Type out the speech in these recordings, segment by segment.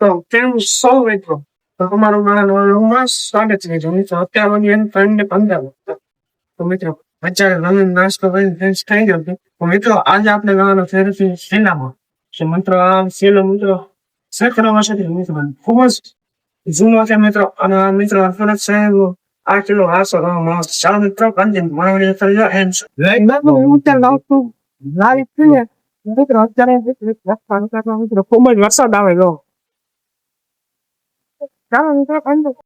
તો કેમ સો મિત્રો તો તમારું મારા નવા વ્લોગમાં સ્વાગત છે મિત્રો. મિત્રો અત્યારે વાગ્યા એમ 3:15 તો મિત્રો અત્યારે રનિંગ નાસ્તો કરીને ફ્રેશ થઈ ગયો છે. તો મિત્રો આજે આપણે ગાવાનો છે શીલામાં. મિત્રો આ શીલો મિત્રો સેંકડો વર્ષોથી મિત્રો ખૂબ જ જૂનો છે મિત્રો. અને આ મિત્રો સુરત શહેર આ કિલો 800 ગ્રામ ચાલો મિત્રો કન્ટિન્યુ મારા વિડીયો કરી જાઓ એન્ડ મિત્રો અત્યારે મિત્રો ખૂબ જ વરસાદ આવે ગયો. ચાલો મિત્રો કંઈ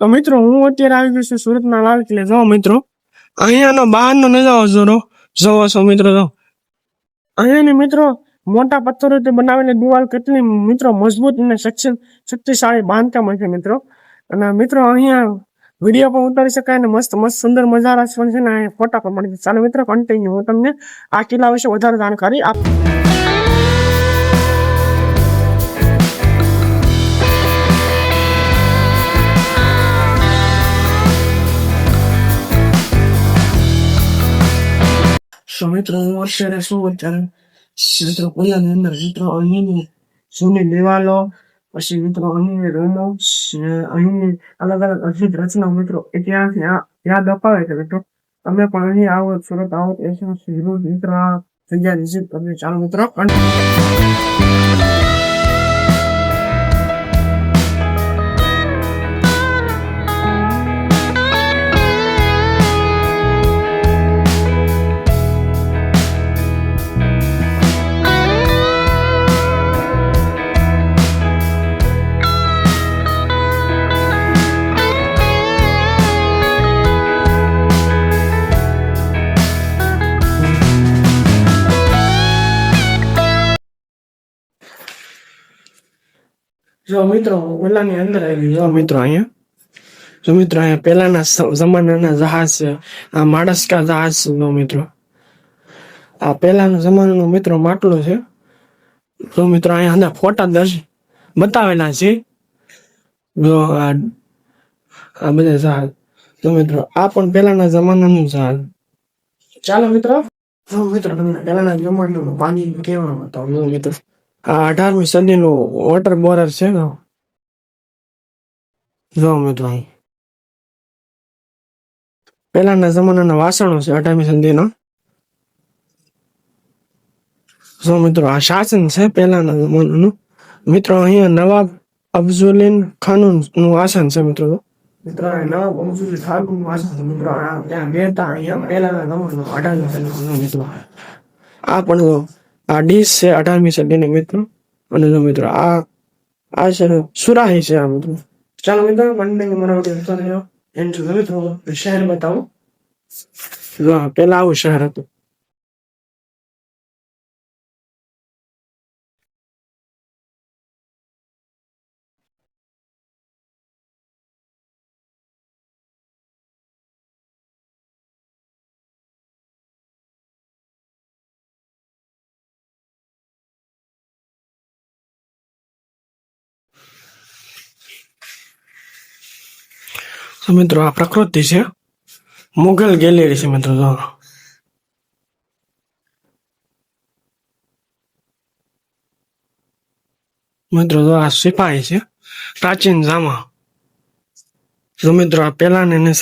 તો મિત્રો હું અત્યારે આવી ગયો છું સુરતના લાલ કિલ્લે. જો મિત્રો અહીંયાનો બહારનો નજારો જોવો છો મિત્રો. જો અહીંયાની મિત્રો મોટા પથ્થરોથી બનાવેલી દિવાલ કેટલી મિત્રો મજબૂત અને શક્તિશાળી બાંધકામ છે મિત્રો. અને મિત્રો અહીંયા વિડીયો પણ ઉતારી શકાય અને મસ્ત મસ્ત સુંદર મજારા પણ છે ને ફોટા પણ મળી. ચાલો મિત્રો કન્ટિન્યુ હું તમને આ કિલ્લા વિશે વધારે જાણકારી આપું. So મિત્રો હું અત્યારે શું અત્યારે મિત્રો કિલ્લાની અંદર મિત્રો અહીંની જૂની દિવાલો પછી મિત્રો અહીંની રૂમો અહીંની અલગ અલગ અદ્ભુત રચનાઓ મિત્રો ઇતિહાસ યાદ અપાવે છે મિત્રો. તમે પણ અહીં આવો સુરત આવો મિત્રો આ જગ્યા વિઝિટ કરજો. ચાલો મિત્રો જો મિત્રો ઓલાની અંદર આવી. જો મિત્રો અહીંયા પહેલાના જમાનાના જહાજ છે. આ માડસ્કા જહાજ છે. જો મિત્રો આ પહેલાના જમાનાનો મિત્રો માટલો છે. જો મિત્રો અહીંયા અંદર ફોટા બતાવેલા છે. જો આ બધા જહાજ. જો મિત્રો આ પણ પહેલાના જમાનાનું જહાજ. ચાલો મિત્રો તમને પહેલાના જમાનાનું પાણી કેવા બતાવો મિત્રો. આ 18મી સદીનું વોટર બોરર છે. જો મિત્રો પહેલાના જમાનાના વાસણો છે 18મી સદીના. જો મિત્રો આ શાસન છે પહેલાના જમાનાનું. મિત્રો અહીંયા નવાબ અફઝુલીન ખાનનું આસન છે મિત્રો. નવાબ અફઝુલીન ખાનનું આસન છે મિત્રો. ત્યાં બેઠા અહીંયા પહેલાના જમાનાનું 18મી સદીનું મિત્રો. આ પણ આ ડીશ છે 18મી સદીની મિત્રો. અને જો મિત્રો આ છે સુરાહી છે આ મિત્રો. ચાલો મિત્રો મારા વિડીયો મિત્રો શહેર બતાવો. પેલા આવું શહેર હતું. તો મિત્રો આ પ્રકૃતિ છે, મુઘલ ગેલેરી છે મિત્રો. જો મિત્રો જો આ સિપાહી છે, પ્રાચીન જામા. જો મિત્રો આ પહેલાના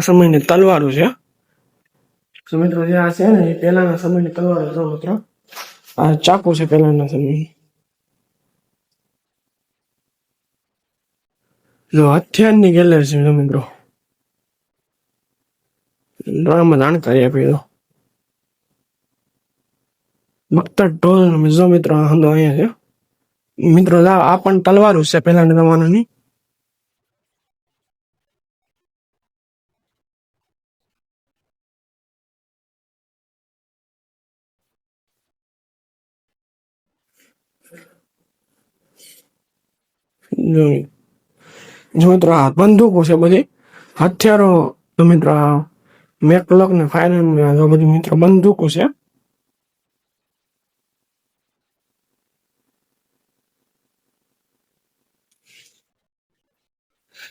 સમયની તલવારો છે. તો મિત્રો જે આ છે ને એ પહેલાના સમયની તલવારો. જો મિત્રો આ ચાકુ છે પહેલાના સમયની. જો હથિયારની ગેલેરી છે. જો મિત્રો આમાં જાણકારી આપી દો. મક્તર ઢોલ. જો મિત્રો હંધો અહીંયા છે મિત્રો. આ પણ તલવારો છે પહેલાના જમાનાની. જો જો મિત્રો આ બંદૂકો છે બધી, હથિયારો. તો મિત્રો આ મેકલોક ને ફાયર બધી મિત્રો બંદૂકો છે.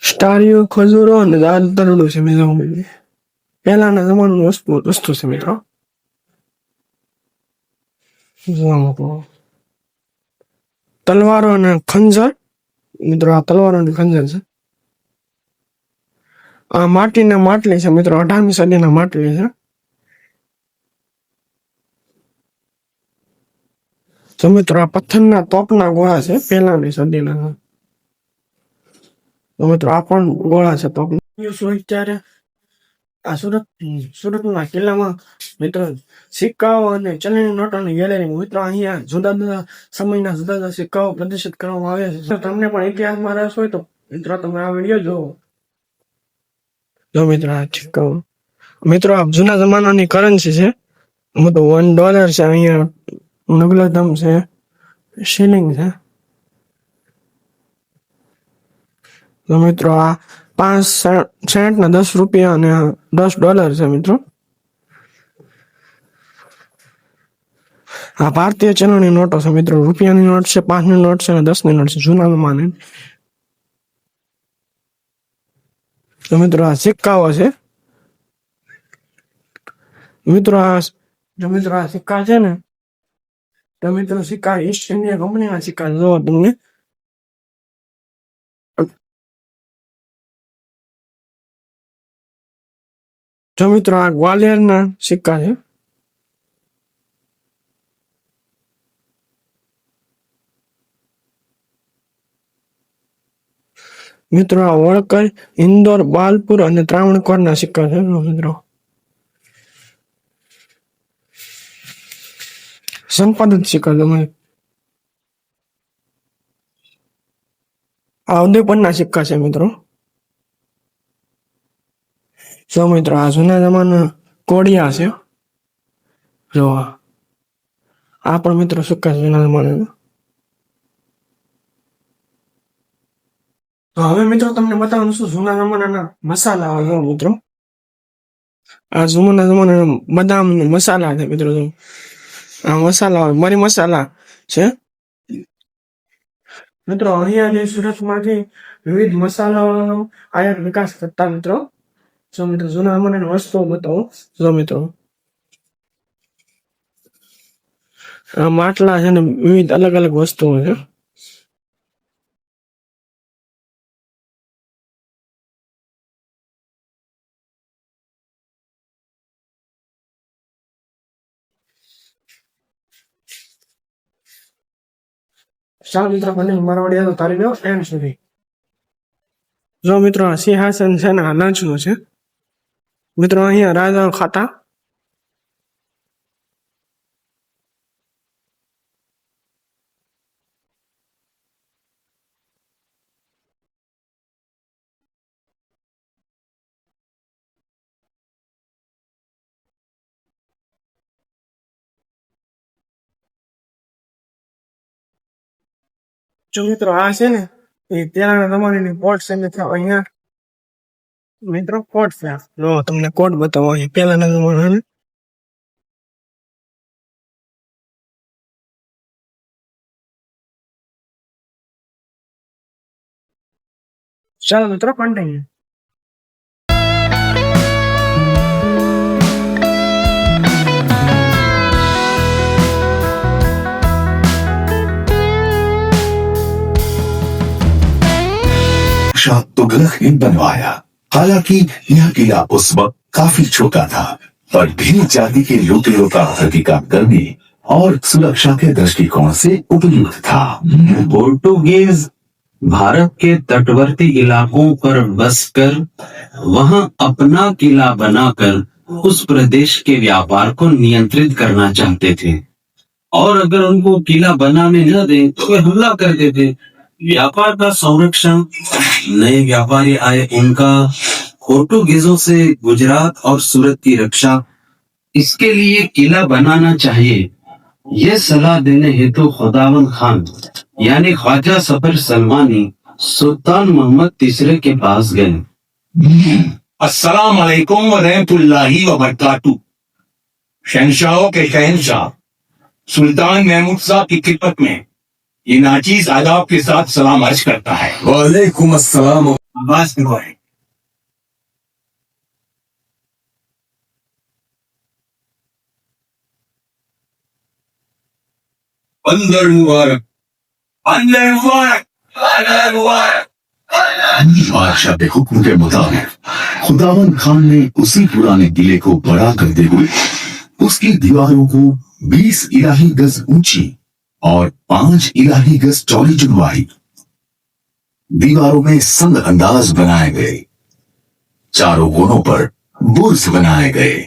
સ્ટારીઓ, ખજૂરો અને તરડું છે મિત્રો. પહેલાના જમાનાનું વસ્તુ છે મિત્રો. જોવા મૂકો તલવારો અને ખંજર. મિત્રો આ તલવારો અને ખંજર છે. આ માટીના માટલી છે મિત્રો. 18મી સદીના માટલી છે. તો મિત્રો આ પથ્થરના તોપના ગોળા છે પહેલાની સદીના. તો મિત્રો આ પણ ગોળા છે તોપ. અત્યારે આ સુરતના કિલ્લામાં મિત્રો સિક્કાઓ અને ચલણી નોટોની ગેલેરી. મિત્રો અહીંયા જુદા જુદા સમયના જુદા જુદા સિક્કાઓ પ્રદર્શિત કરવામાં આવ્યા છે. તમને પણ ઇતિહાસમાં રસ હોય તો મિત્રો તમે આ વિડીયો જુઓ. જો મિત્રો આ સિક્કાઓ મિત્રો આ જૂના જમાનાની કરન્સી છે. તો $1 છે. અહીંયા નગલધમ છે, શિલિંગ છે. તો મિત્રો આ 5 સેન્ટ ના $10 અને $10 છે મિત્રો. આ ભારતીય ચલણની નોટો છે મિત્રો. રૂપિયાની નોટ છે, 5ની નોટ છે અને 10ની નોટ છે જૂના જમાને. તો મિત્રો આ સિક્કાઓ છે મિત્રો. આ સિક્કા છે ને, તો મિત્રો સિક્કા ઈસ્ટ ઇન્ડિયા કંપનીના સિક્કા જોવો તમને. જો મિત્રો આ ગ્વાલિયરના સિક્કા છે. મિત્રો આ વળકર, ઇન્દોર, બાલપુર અને ત્રાવણકોરના સિક્કા છે મિત્રો. સંપાદિત સિક્કા તમે. આ ઉદયપુરના સિક્કા છે મિત્રો. જો મિત્રો આ જૂના જમાના કોડિયા છે. જો આ પણ મિત્રો સિક્કા જૂના જમાના. તો હવે મિત્રો તમને બતાવવાનું શું જૂના જમાનાના મસાલા હોય. મિત્રો આ જૂના જમાનાના બદામ મસાલા છે મિત્રો. આ મસાલા હોય, મરી મસાલા છે મિત્રો. અહીંયા જે સુરતમાંથી વિવિધ મસાલાઓનો આયાત વિકાસ કરતા મિત્રો. જો મિત્રો જૂના જમાનાની વસ્તુઓ બતાવો. જો મિત્રો આ માટલા છે ને વિવિધ અલગ અલગ વસ્તુઓ છે. ચાલો મિત્રો મારા વડિયા તો તારી દો એન્ડ સુધી. જો મિત્રો આ સિંહાસન છે ને આ લંચનું છે મિત્રો. અહીંયા રાજાઓ ખાતા. જો મિત્રો આ છે ને એ ત્યાંના જમાનાની કોટ છે. અહીંયા મિત્રો કોટ છે. જો તમને કોટ બતાવો. અહીં પહેલાના જમાનાની. ચાલો મિત્રો કન્ટિન્યુ. बादशाह तुगलक ने बनवाया। हालांकि यह किला उस वक्त काफी छोटा था, पर भी जाति के लुटेरों का प्रतिकार करने और सुरक्षा के दृष्टिकोण से उपयुक्त था। पोर्टुगीज भारत के तटवर्ती इलाकों पर बसकर वहां अपना किला बनाकर उस प्रदेश के व्यापार को नियंत्रित करना चाहते थे, और अगर उनको किला बनाने न दे तो वे हमला कर देते। व्यापार का संरक्षण, नए व्यापारी आए उनका, पोर्टुगीजों से गुजरात और सूरत की रक्षा, इसके लिए किला बनाना चाहिए। ये सलाह देने हेतु खुदावन खान यानी ख्वाजा सफर सलमानी सुल्तान मोहम्मद तीसरे के पास गए। अस्सलाम वालेकुम व रहमतुल्लाहि व बरकातुहू। शहंशाहों के शहंशाह सुल्तान महमूद साहब की खिदमत में ये नाचीज आदाब के साथ सलाम अर्ज करता है। वालेकुम अस्सलाम। आवाज में है। अंदर मुबारक, अंदर मुबारक, अंदर मुबारक। बादशाह के हुक्म के मुताबिक खुदावन खान ने उसी पुराने किले को बड़ा करते हुए उसकी दीवारों को 20 इलाही गज ऊंची और 5 इलाही गज चौड़ी चुनवाई। दीवारों में संग अंदाज बनाए गए, चारों कोनों पर बुर्ज बनाए गए।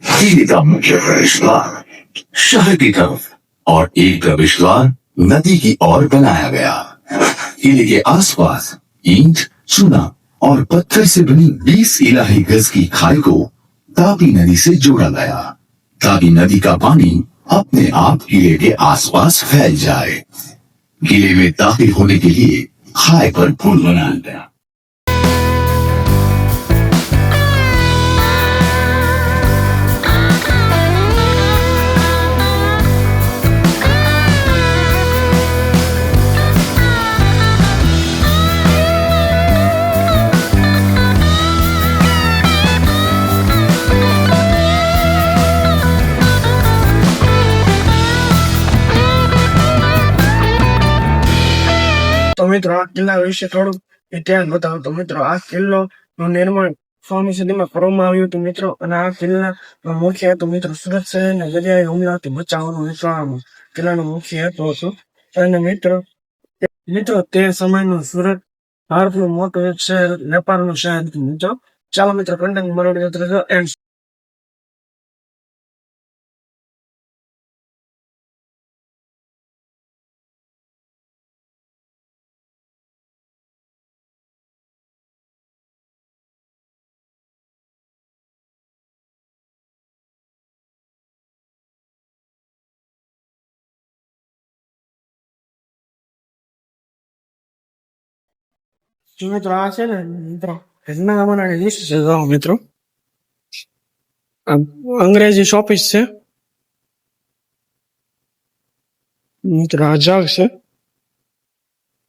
किले का मुख्य प्रवेश द्वार शहर की तरफ और एक प्रवेश द्वार नदी की ओर बनाया गया। किले के आसपास ईंट, चूना और पत्थर से बनी 20 इलाही गज की खाई को तापी नदी से जोड़ा गया, ताकि नदी का पानी अपने आप किले के आसपास फैल जाए। किले में दाखिल होने के लिए खाई पर पुल बनाया गया। તો મિત્રો આ કિલ્લા વિશે થોડુંક ઇતિહાસ બતાવો. તો મિત્રો આ કિલ્લો નું નિર્માણ 16મી સદીમાં કરવામાં આવ્યું હતું મિત્રો, અને આ કિલ્લા મુખ્ય હેતુ મિત્રો સુરત શહેરને દરિયાઈ હુમલાથી બચાવવાનો મિત્રો આ કિલ્લાનો મુખ્ય હેતુ હતો. અને મિત્રો તે સમયનું સુરત ભારતનું મોટું એક શહેર, વેપારનું શહેર હતું મિત્રો. ચાલો મિત્રો કન્ટેન્ટ મારો એન્ડ જો મિત્રો આ છે ને મિત્રો આજના જમાનાની લિસ્ટ છે. જો મિત્રો આ અંગ્રેજી શોપીસ છે મિત્રો, આ જગ છે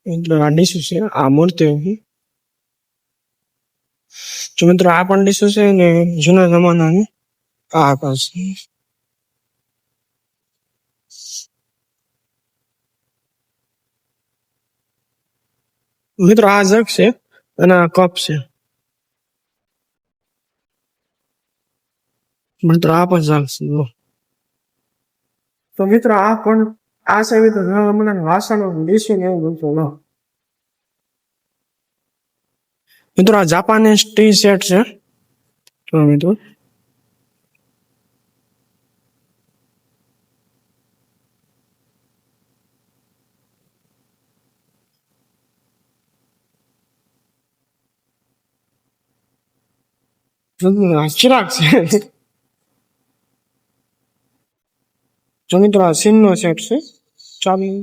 મિત્રો, આ ડીશુ છે, આ મૂર્તિઓ છે. જો મિત્રો આ પણ ડીશુ છે ને જૂના જમાનાની આ આકાશ છે. મિત્રો આ જગ છે અને આ કપ છે મિત્રો, આ પણ જગ છે. જો તો મિત્રો આ પણ આ છે મિત્રો જૂના જમાનાના વાસણો, ડીશુ ને એવું બધું. જો મિત્રો આ જાપાનીઝ ટી સેટ છે. જો મિત્રો આ ચિરાગ છે. જો મિત્રો આ સીન નો સેટ છે. ચાવી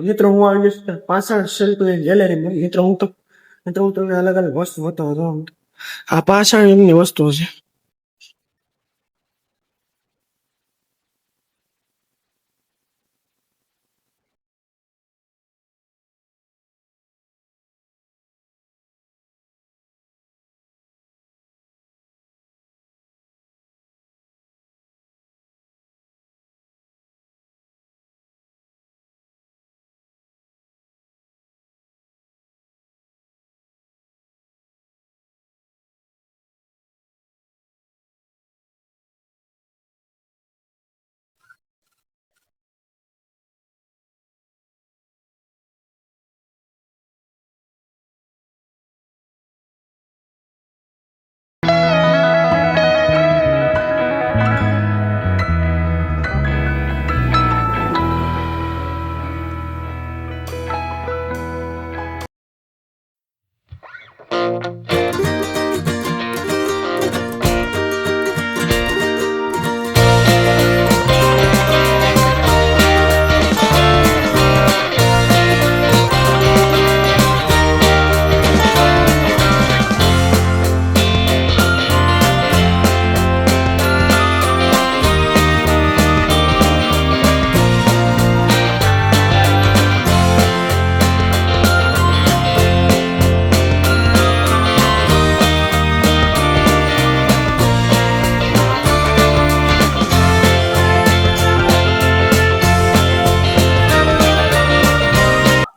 મિત્રો હું આવી ગયો છું પાછળ શિલ્પની ગેલેરીમાં. મિત્રો હું તમને અલગ અલગ વસ્તુ બતાવું છું. આ પાછળ એમની વસ્તુઓ છે.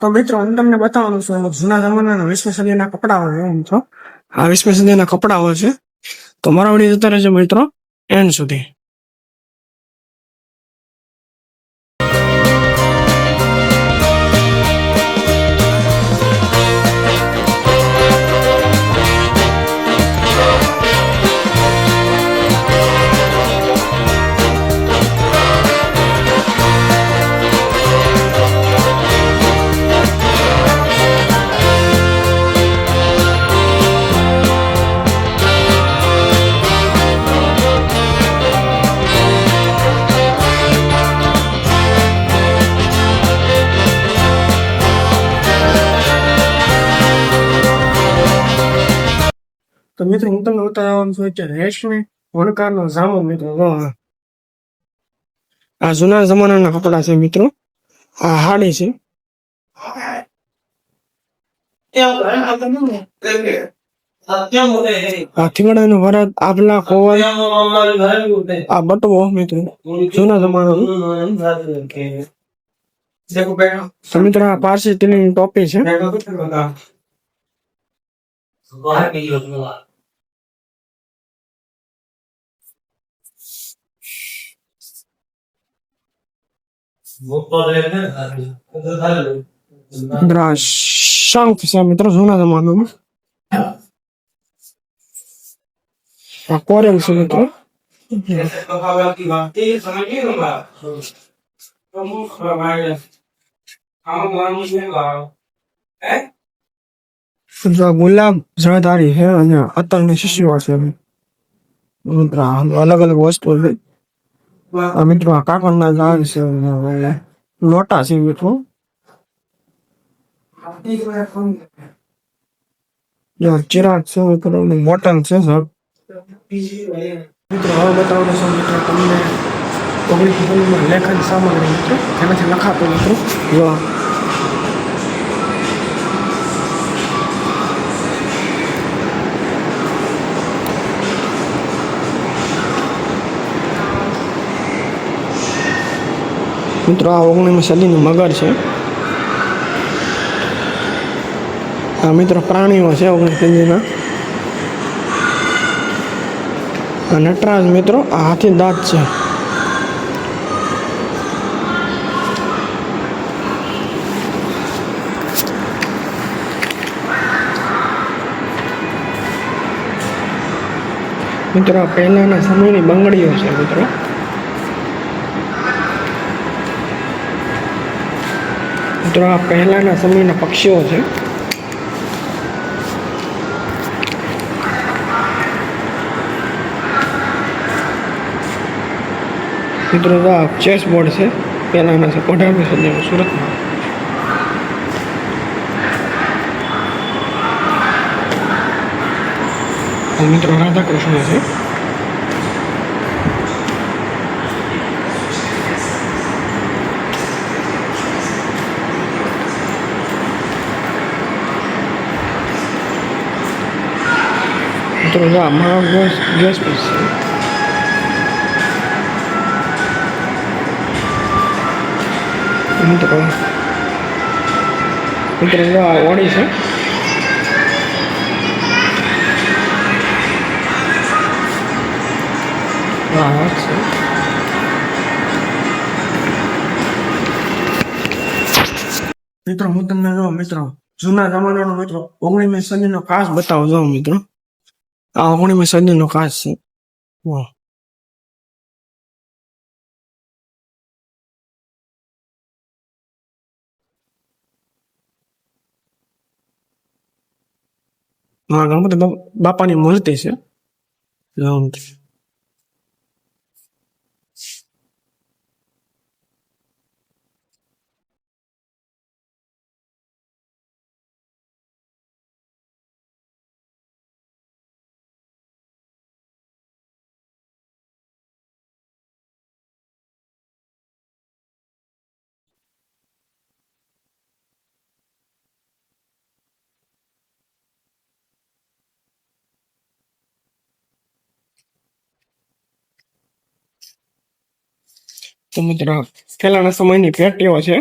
તો મિત્રો હું તમને બતાવવાનું છું જૂના જમાનાના 20મી સદીના કપડાઓ છે. મિત્રો આ 20મી સદીના કપડાઓ છે. તો મારા વિડીયો જોતા રહેજો મિત્રો એન્ડ સુધી. તો મિત્રો હું તમને બતાવવાનું છું કે રેશમી વણકારનો જામો. મિત્રો આ જૂના જમાનાના કપડા છે. મિત્રો આ હાડી છે. આ થીંગડાનું ભરત, આભલા, કોવલ, આ બટવો. મિત્રો જૂના જમાનાનું. તો મિત્રો આ પારસી તીલીની ટોપી છે. શંખ છે મિત્રો જૂના જમાનાનું. આ કોરેલ છે મિત્રો. ગુલાબ જળધારી છે અને અત્તરની શીશીઓ છે. મિત્રો અલગ અલગ વસ્તુ છે. મિત્રો આ કાકડના ઝાડ છે, લોટા છે. મિત્રો ચિરાગ છે. મિત્રો બોટલ છે સર. મિત્રો હવે બતાવવાનું છે મિત્રો તમને 1990 લેખન સામગ્રી. મિત્રો જેનાથી લખાતો. મિત્રો જો મિત્રો આ 19મી સદીનું મગર છે. આ મિત્રો પ્રાણીઓ છે 19મી સદીના. આ નટરાજ મિત્રો આ હાથી દાંત છે. મિત્રો આ પહેલાના સમયની બંગડીઓ છે મિત્રો. મિત્રો આ પહેલાના સમયના પક્ષીઓ છે. મિત્રો આ ચેસ બોર્ડ છે પહેલાના છે 18મી સદીમાં સુરતમાં. મિત્રો રાધા કૃષ્ણ છે. મિત્રો આ મહાગેસ ગેસ પીસ છે. મિત્રો આ ઓડી છે. હા છે. મિત્રો હું તમને જો મિત્રો જૂના જમાનાનો મિત્રો 19મી સદીનો કાચ બતાવું જો મિત્રો. આ 19મી સદીનો કાચ છે. વાહ. હા ગણપતિ બાપાની મૂર્તિ છે. તો મિત્રો પહેલાના સમયની પેટીઓ છે.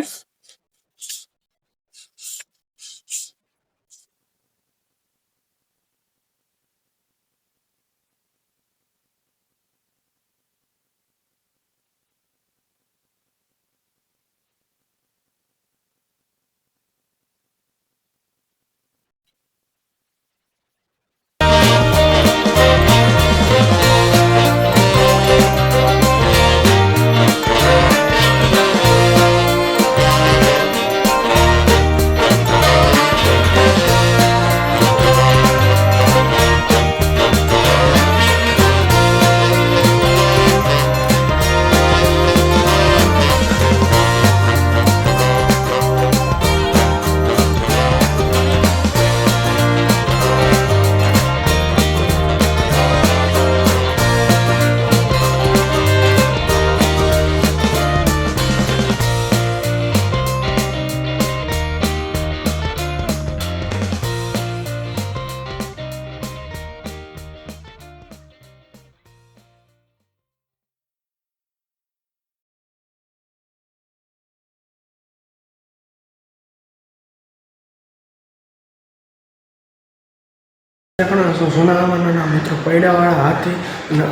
જૂના જમાનાના મિત્રો પૈડાવાળા હાથી અને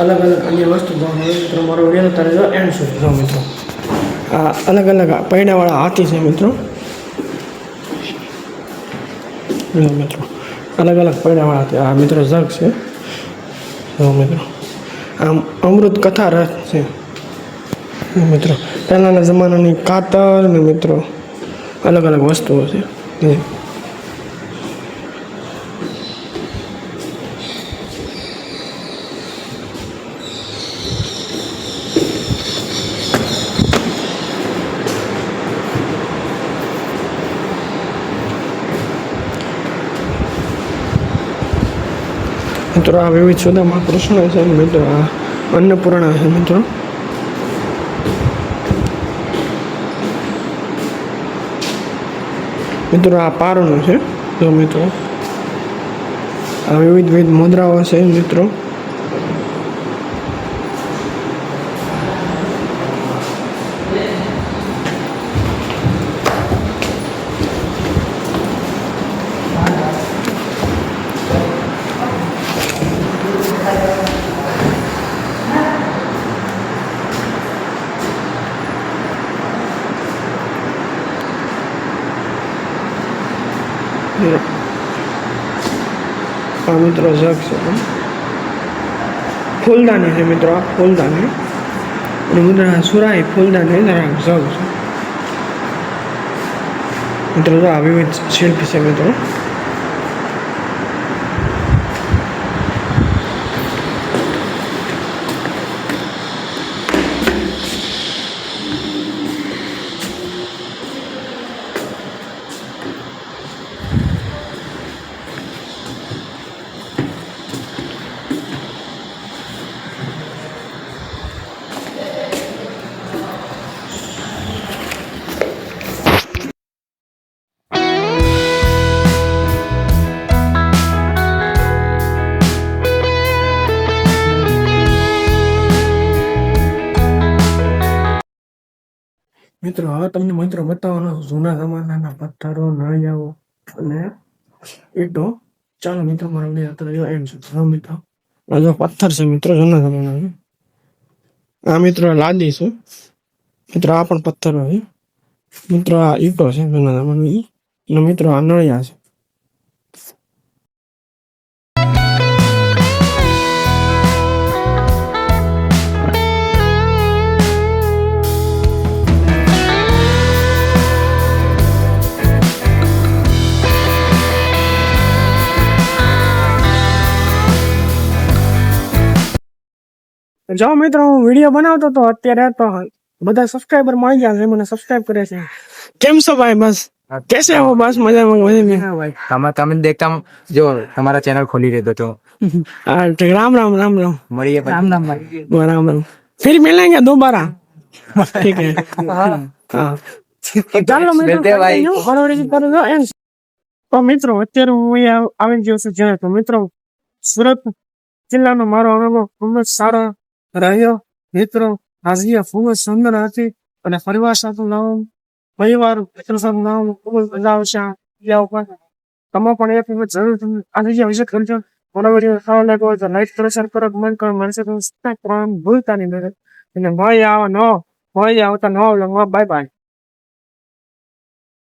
અલગ અન્ય વસ્તુ મિત્રો મારો વિડીયો તારે જો એન્ડ સુધી જો મિત્રો. આ અલગ પૈડાવાળા હાથી છે મિત્રો. મિત્રો અલગ પૈડાવાળા હાથી. આ મિત્રો જગ છે જો મિત્રો. આમ અમૃત કથા રથ છે મિત્રો. પહેલાના જમાનાની કાતર ને મિત્રો અલગ વસ્તુઓ છે. મિત્રો આ વિવિધ સુદામા કૃષ્ણ છે મિત્રો. આ અન્નપૂર્ણા છે મિત્રો. મિત્રો આ પારણું છે જો મિત્રો. આ વિવિધ મુદ્રાઓ છે મિત્રો. આ મિત્રો જગ છે. ફૂલદાની છે મિત્રો, આ ફૂલદાની. અને મિત્રો આ સુરાઈ ફૂલદાની અંદર આ જગ છે મિત્રો. જો આ વિવિધ શિલ્પ છે મિત્રો. મિત્રો હવે તમને મિત્રો બતાવવાનો છું જૂના જમાનાના પથ્થરો, નળિયાઓ અને ઈંટો. ચાલો મિત્રો મારો વિડીયો અત્યારે એન્ડ છે. હવે મિત્રો આ જો પથ્થર છે મિત્રો જૂના જમાનાના. આ મિત્રો લાદી છે મિત્રો. આ પણ પથ્થરો છે મિત્રો. આ ઈંટો છે જૂના જમાનાની. અને મિત્રો આ નળિયા છે. જો મિત્રો હું વિડીયો બનાવતો તો અત્યારે તો બધા સબસ્ક્રાઈબર મળી ગયા છે, મને સબસ્ક્રાઈબ કરે છે. કેમ છો ભાઈ? બસ कैसे हो? बस मजाમાં भाई તમે देखता जो તમારા ચેનલ ખોલી देते तो हाँ ठीक. राम राम राम राम મળીએ રામ રામ ભાઈ. राम राम. फिर मिलेंगे दोबारा. ठीक है. हाँ ચાલો મિત્રો ભાઈ. બરોબર કરો છો એમ. તો મિત્રો અત્યારે હું અહીંયા આવી ગયો છું જ્યારે. તો મિત્રો સુરત જિલ્લાનો મારો અનુભવ ખૂબ જ સારો રહ્યો મિત્રો. હાજરી ખૂબ જ સુંદર હતી અને પરિવાર સાથે પરિવાર મિત્રો સાથે ખૂબ જ મજા આવશે આ જગ્યા ઉપર. તમે પણ એક વખત જરૂર આ જગ્યા વિઝિટ કરજો. મારો વિડીયો સારો લાગ્યો હોય તો લાઈક કરો, શેર કરો, કમેન્ટ કરો. મળશે તો સબસ્ક્રાઇબ કરવાનું ભૂલતા નહીં. અને ભાઈ આવતા નવા વ્લોગમાં. Bye bye.